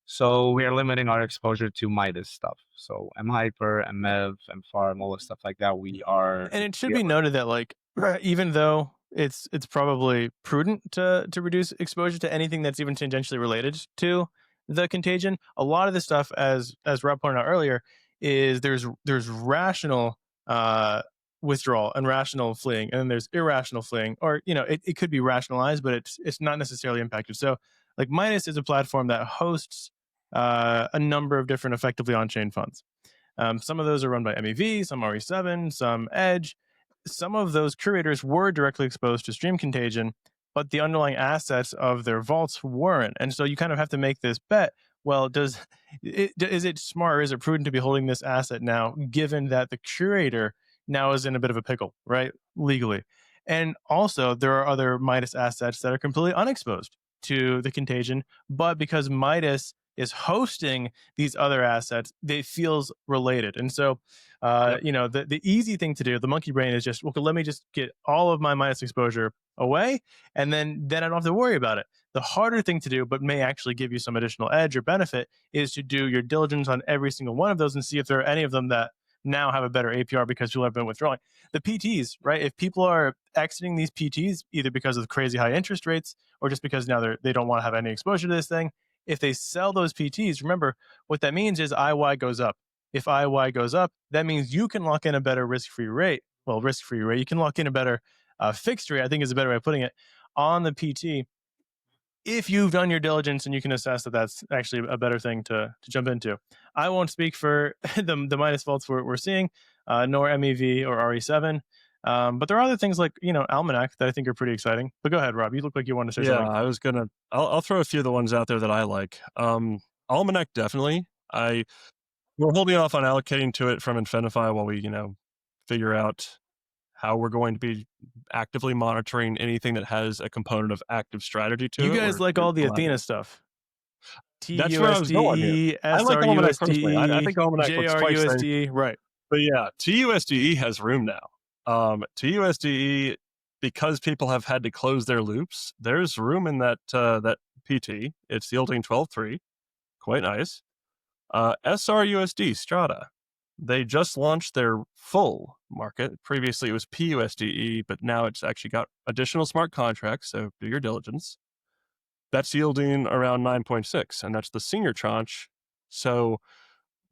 So we are limiting our exposure to Midas stuff. So mHyper, mMev, mFarm, all the stuff like that. And it should be noted that, like, even though it's probably prudent to reduce exposure to anything that's even tangentially related to the Contagion, a lot of the stuff, as Rob pointed out earlier, is there's rational withdrawal and rational fleeing, and then there's irrational fleeing, or it could be rationalized, but it's not necessarily impacted. So like Midas is a platform that hosts a number of different effectively on-chain funds. Some of those are run by MEV, some RE7, some Edge. Some of those curators were directly exposed to Stream Contagion, but the underlying assets of their vaults weren't. And so you kind of have to make this bet. Well, is it smart or is it prudent to be holding this asset now, given that the curator now is in a bit of a pickle, right? Legally. And also, there are other Midas assets that are completely unexposed to the Contagion, but because Midas is hosting these other assets, they feels related. And so, the easy thing to do, the monkey brain, is just, let me just get all of my Midas exposure away, and then I don't have to worry about it. The harder thing to do, but may actually give you some additional edge or benefit, is to do your diligence on every single one of those and see if there are any of them that now have a better APR because people have been withdrawing. The PTs, right? If people are exiting these PTs either because of crazy high interest rates or just because now they don't want to have any exposure to this thing, if they sell those PTs, remember what that means is IY goes up. If IY goes up, that means you can lock in a better risk-free rate. Well, risk-free rate, you can lock in a better fixed rate, I think is a better way of putting it, on the PT. If you've done your diligence and you can assess that that's actually a better thing to jump into. I won't speak for the Midas vaults we're seeing, nor MEV or RE7. But there are other things like, Almanac that I think are pretty exciting. But go ahead, Rob. You look like you want to say something. Yeah, I'll throw a few of the ones out there that I like. Almanac, definitely. We're holding off on allocating to it from InfiniFi while we, figure out how we're going to be actively monitoring anything that has a component of active strategy to it. You guys like all the Athena stuff. That's where I was going here. I like Almanac personally. I think Almanac looks quite JRUSDE, right. But yeah, TUSDE has room now. TUSDE, because people have had to close their loops, there's room in that PT. It's yielding 12.3, quite nice. SRUSD, Strata, they just launched their full market. Previously, it was PUSDE, but now it's actually got additional smart contracts, so do your diligence. That's yielding around 9.6, and that's the senior tranche. So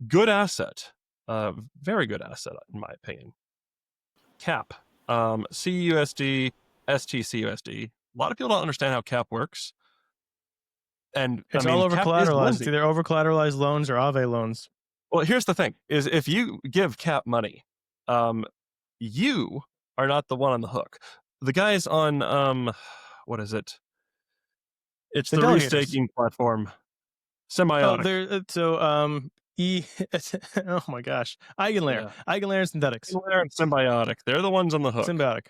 good asset, very good asset, in my opinion. CAP, CUSD, STCUSD. A lot of people don't understand how CAP works. And it's all over collateralized. It's either over collateralized loans or Aave loans. Well, here's the thing: is if you give CAP money, you are not the one on the hook. The guys on what is it? It's the restaking platform, Symbiotic. Oh my gosh, Eigenlayer, Eigenlayer and Synthetics, Eigenlayer and Symbiotic. They're the ones on the hook. Symbiotic.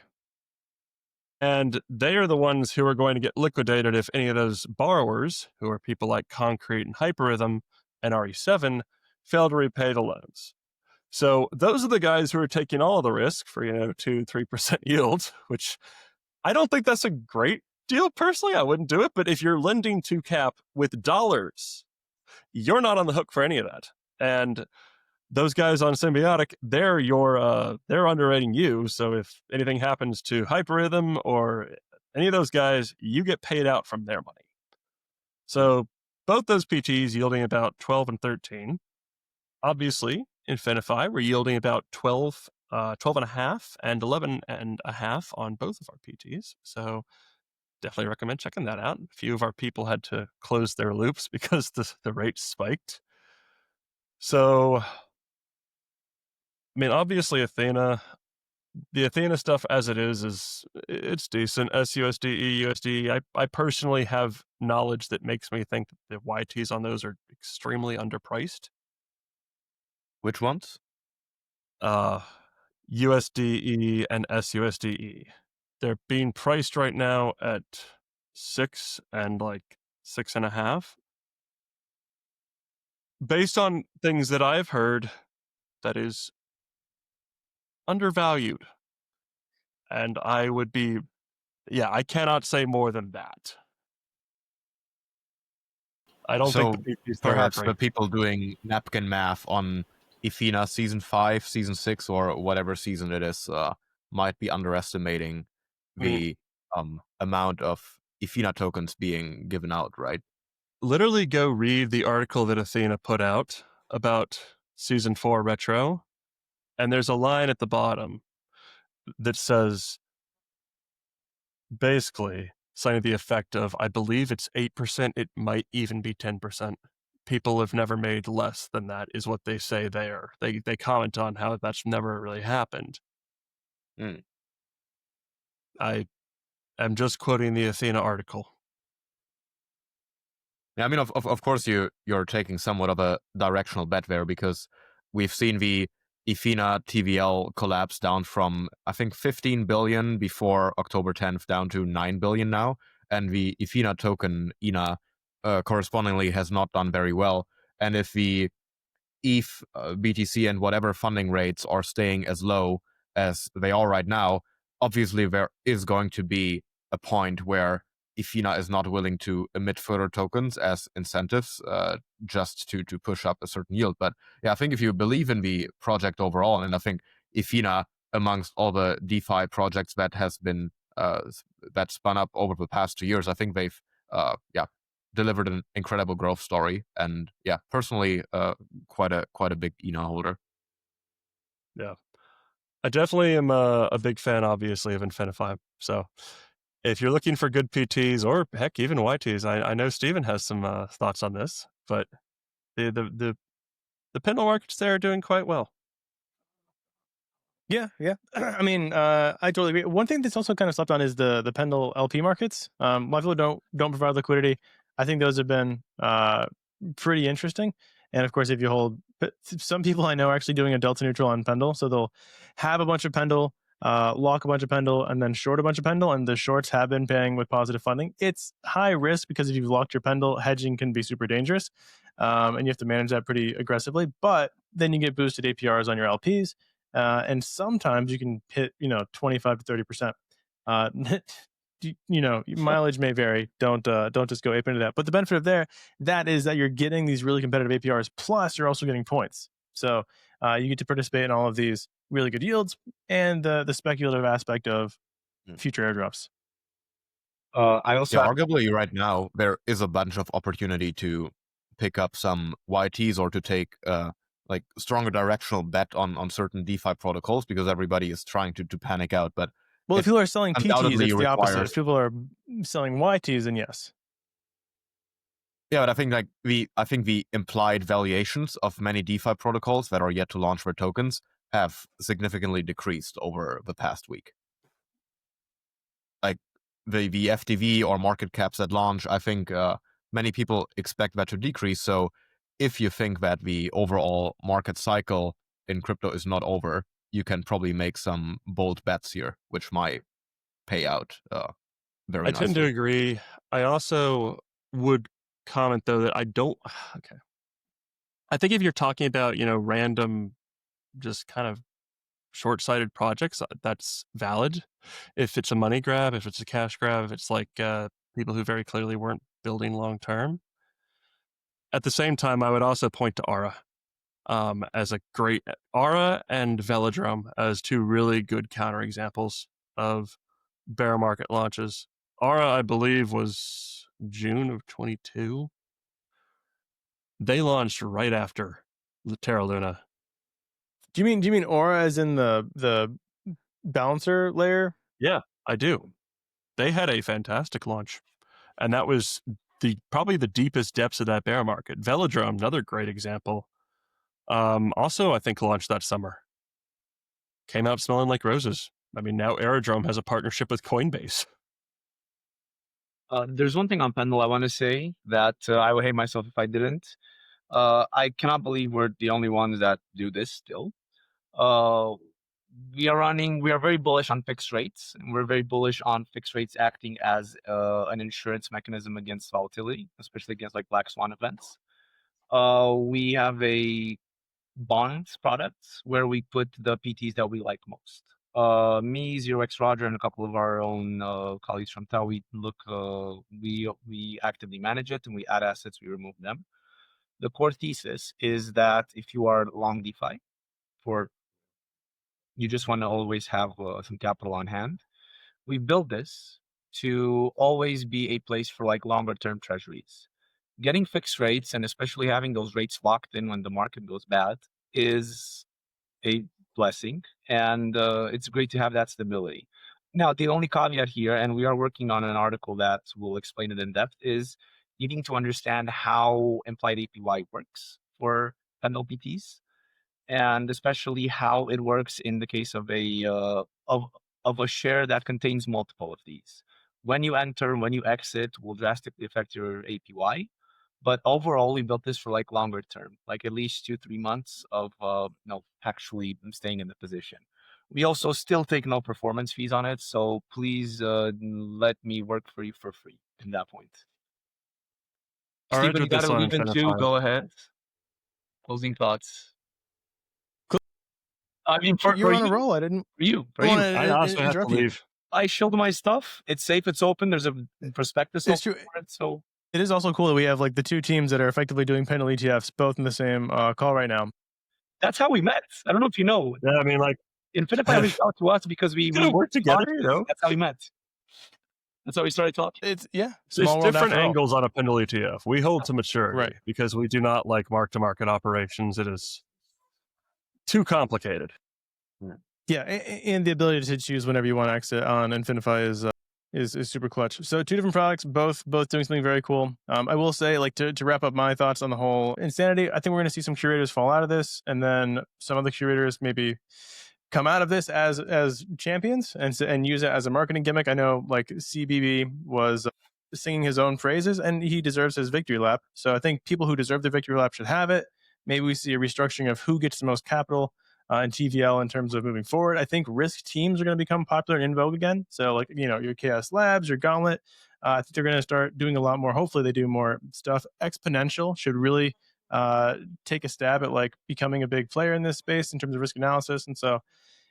And they are the ones who are going to get liquidated if any of those borrowers, who are people like Concrete and Hyperism and RE7, fail to repay the loans. So those are the guys who are taking all of the risk for 2-3% yield, which I don't think that's a great deal personally. I wouldn't do it. But if you're lending to CAP with dollars, you're not on the hook for any of that. And those guys on Symbiotic, they're underwriting you. So if anything happens to Hyperism or any of those guys, you get paid out from their money. So both those PTs yielding about 12 and 13. Obviously, InfiniFi, we're yielding about 12 and a half and 11 and a half on both of our PTs. So definitely recommend checking that out. A few of our people had to close their loops because the rates spiked. So, I mean, obviously Athena, the Athena stuff as it is it's decent. SUSD, EUSD. I personally have knowledge that makes me think that the YTs on those are extremely underpriced. Which ones? USDE and SUSDE. They're being priced right now at 6 and like 6.5. Based on things that I've heard, that is undervalued. And I would be, I cannot say more than that. I don't think the PTs there are perhaps great. the people doing napkin math on Ifina season 5, season 6, or whatever season it is, might be underestimating the amount of Ifina tokens being given out, right? Literally go read the article that Athena put out about season 4 retro, and there's a line at the bottom that says basically something to the effect of, I believe it's 8%, it might even be 10%. People have never made less than that, is what they say there. They comment on how that's never really happened. I am just quoting the Athena article. Yeah, I mean, of course, you're taking somewhat of a directional bet there, because we've seen the Ifina TVL collapse down from, I think, 15 billion before October 10th down to 9 billion now, and the Ifina token, INA, correspondingly has not done very well. And if the ETH, BTC, and whatever funding rates are staying as low as they are right now, obviously there is going to be a point where Ifina is not willing to emit further tokens as incentives, just to push up a certain yield. But yeah, I think if you believe in the project overall, and I think Ifina, amongst all the DeFi projects that has been that spun up over the past 2 years, I think they've delivered an incredible growth story. And yeah, personally, quite a big INA holder. Yeah, I definitely am a big fan, obviously, of InfiniFi. So if you're looking for good PTs, or heck, even YTs, I know Steven has some thoughts on this, but the Pendle markets there are doing quite well. Yeah. I mean, I totally agree. One thing that's also kind of slept on is the Pendle LP markets. A lot of people don't provide liquidity. I think those have been pretty interesting. And of course, if you hold, but some people I know are actually doing a delta neutral on Pendle, so they'll have a bunch of Pendle, lock a bunch of Pendle, and then short a bunch of Pendle. And the shorts have been paying with positive funding. It's high risk because if you've locked your Pendle, hedging can be super dangerous, and you have to manage that pretty aggressively. But then you get boosted APRs on your LPs. And sometimes you can hit 25 to 30%. Mileage may vary. Don't just go ape into that. But the benefit of that is that you're getting these really competitive APRs, plus you're also getting points. So you get to participate in all of these really good yields and the speculative aspect of future airdrops. I also arguably right now there is a bunch of opportunity to pick up some YTs, or to take like stronger directional bet on certain DeFi protocols, because everybody is trying to panic out. But well, if people are selling PTs, it's the opposite. If people are selling YTs, then yes. Yeah, but I think the implied valuations of many DeFi protocols that are yet to launch their tokens have significantly decreased over the past week. Like the FTV or market caps at launch, I think many people expect that to decrease. So if you think that the overall market cycle in crypto is not over, you can probably make some bold bets here, which might pay out very nicely. I tend to agree. I also would comment, though, that I don't... Okay. I think if you're talking about, random, just kind of short-sighted projects, that's valid. If it's a money grab, if it's a cash grab, if it's like people who very clearly weren't building long-term. At the same time, I would also point to Aura as a great... Aura and Velodrome as two really good counterexamples of bear market launches. Aura, I believe, was June of 22. They launched right after the Terra Luna. Do you mean Aura as in the balancer layer? Yeah, I do. They had a fantastic launch, and that was probably the deepest depths of that bear market. Velodrome, another great example. Also, I think launched that summer. came out smelling like roses. I mean, now Aerodrome has a partnership with Coinbase. There's one thing on Pendle I want to say that I would hate myself if I didn't. I cannot believe we're the only ones that do this still. We are very bullish on fixed rates, and we're very bullish on fixed rates acting as an insurance mechanism against volatility, especially against like black swan events. We have a bonds product where we put the PTs that we like most. Me, 0x Roger, and a couple of our own colleagues from Tau, we actively manage it, and we add assets, we remove them. The core thesis is that if you are long DeFi, you just want to always have some capital on hand. We built this to always be a place for like longer term treasuries. Getting fixed rates, and especially having those rates locked in when the market goes bad, is a blessing, and it's great to have that stability. Now, the only caveat here, and we are working on an article that will explain it in depth, is needing to understand how implied APY works for Pendle PTs, and especially how it works in the case of a share that contains multiple of these. When you enter, when you exit, will drastically affect your APY. But overall, we built this for like longer term, like at least 2-3 months of actually staying in the position. We also still take no performance fees on it, so please let me work for you for free in that point. All right, Steven, you got to leave in too. InfiniFi. Go ahead. Closing thoughts. I mean, for You're on you, a roll. I didn't. for you. I also have to interrupt you. leave. I shilled my stuff. It's safe. It's open. There's a prospectus It's open true. for it. So It is also cool that we have like the two teams that are effectively doing Pendle ETFs both in the same call right now. that's how we met. I don't know if you know. Yeah, I mean, like, InfiniFi reached out to us because we work together, you know? That's how we met. That's how we started talking. It's small There's world different after all. angles on a Pendle ETF. We hold to maturity Right. because we do not like mark-to-market operations. It is too complicated. Yeah, and the ability to choose whenever you want to exit on InfiniFi is super clutch. So two different products, both doing something very cool. I will say, like to wrap up my thoughts on the whole insanity, I think we're going to see some curators fall out of this, and then some of the curators maybe come out of this as champions and use it as a marketing gimmick. I know like CBB was singing his own phrases, and he deserves his victory lap. So I think people who deserve their victory lap should have it. Maybe we see a restructuring of who gets the most capital in TVL in terms of moving forward. I think risk teams are going to become popular and in vogue again. So like, your Chaos Labs, your Gauntlet, I think they're going to start doing a lot more. Hopefully they do more stuff. Exponential should really take a stab at like becoming a big player in this space in terms of risk analysis. And so,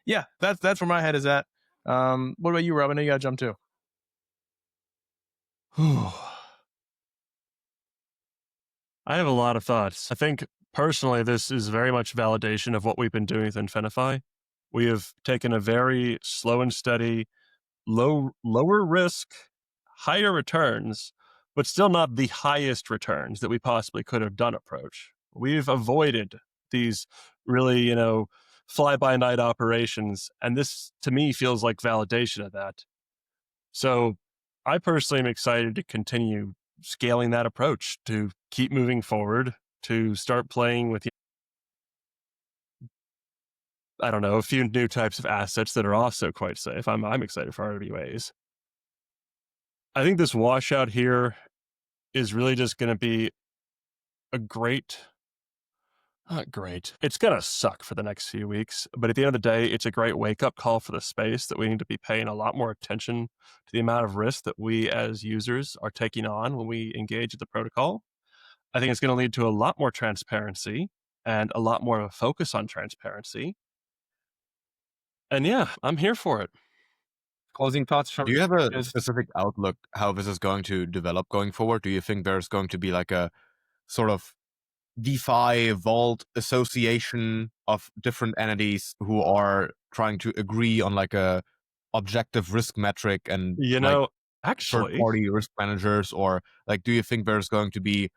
yeah, that's where my head is at. What about you, Rob? I know you got to jump too. I have a lot of thoughts. I think personally, this is very much validation of what we've been doing with InfiniFi. We have taken a very slow and steady, lower risk, higher returns, but still not the highest returns that we possibly could have done approach. We've avoided these really, fly-by-night operations, and this, to me, feels like validation of that. So I personally am excited to continue scaling that approach, to keep moving forward, to start playing with, I don't know, a few new types of assets that are also quite safe. I'm excited for RWAs. I think this washout here is really just going to be not great. It's going to suck for the next few weeks, but at the end of the day, it's a great wake-up call for the space that we need to be paying a lot more attention to the amount of risk that we as users are taking on when we engage with the protocol. I think it's going to lead to a lot more transparency and a lot more of a focus on transparency. And yeah, I'm here for it. Closing thoughts from Do you have a specific outlook how this is going to develop going forward? Do you think there's going to be like a sort of DeFi vault association of different entities who are trying to agree on like a objective risk metric and actually third-party risk managers? Or like, do you think there's going to be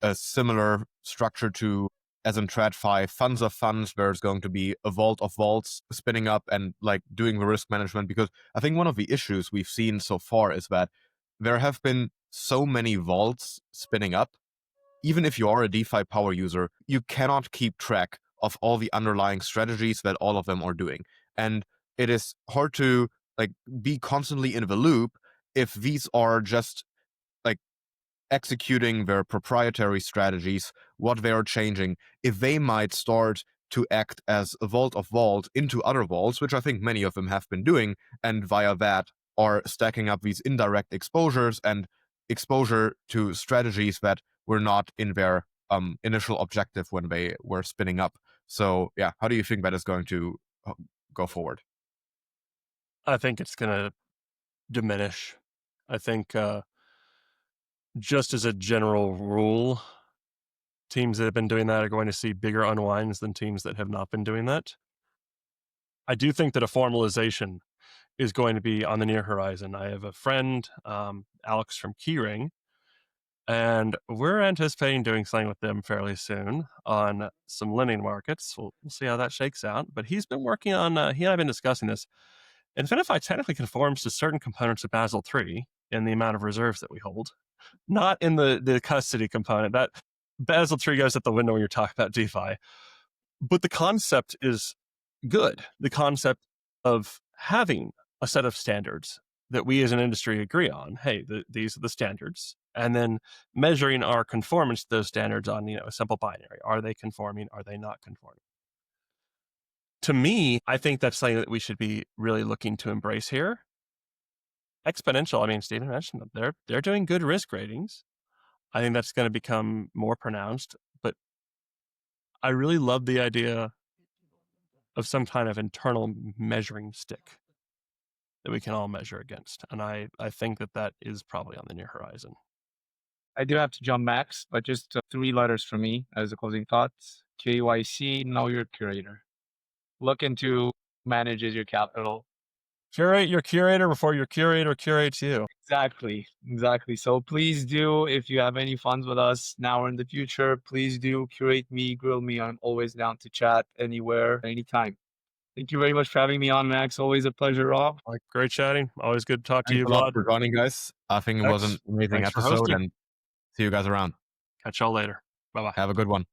a similar structure to, as in TradFi, funds of funds, where it's going to be a vault of vaults spinning up and like doing the risk management? Because I think one of the issues we've seen so far is that there have been so many vaults spinning up. Even if you are a DeFi power user, you cannot keep track of all the underlying strategies that all of them are doing. And it is hard to like be constantly in the loop if these are just like executing their proprietary strategies, what they are changing, if they might start to act as a vault of vault into other vaults, which I think many of them have been doing, and via that are stacking up these indirect exposures and exposure to strategies that were not in their initial objective when they were spinning up. So yeah, how do you think that is going to go forward? I think it's going to diminish. I think just as a general rule, teams that have been doing that are going to see bigger unwinds than teams that have not been doing that. I do think that a formalization is going to be on the near horizon. I have a friend, Alex from Keyring, and we're anticipating doing something with them fairly soon on some lending markets. We'll see how that shakes out. But he's been working on, he and I have been discussing this. InfiniFi technically conforms to certain components of Basel III in the amount of reserves that we hold, not in the custody component. That Basel III goes out the window when you're talking about DeFi. But the concept is good. The concept of having a set of standards that we as an industry agree on. Hey, these are the standards. And then measuring our conformance to those standards on, a simple binary. Are they conforming? Are they not conforming? To me, I think that's something that we should be really looking to embrace here. Exponential, I mean, Stephen mentioned them. They're doing good risk ratings. I think that's going to become more pronounced. But I really love the idea of some kind of internal measuring stick that we can all measure against. And I think that is probably on the near horizon. I do have to jump, Max, but just 3 letters for me as a closing thoughts. KYC, know your curator. Look into manages your capital. Curate your curator before your curator curates you. Exactly. So please do, if you have any funds with us now or in the future, please do curate me, grill me. I'm always down to chat anywhere, anytime. Thank you very much for having me on, Max. Always a pleasure, Rob. Great chatting. Always good to talk to you, Thanks a lot Vlad. for joining, guys. I think it was an amazing Thanks for episode, hosting. and see you guys around. Catch y'all later. Bye-bye. Have a good one.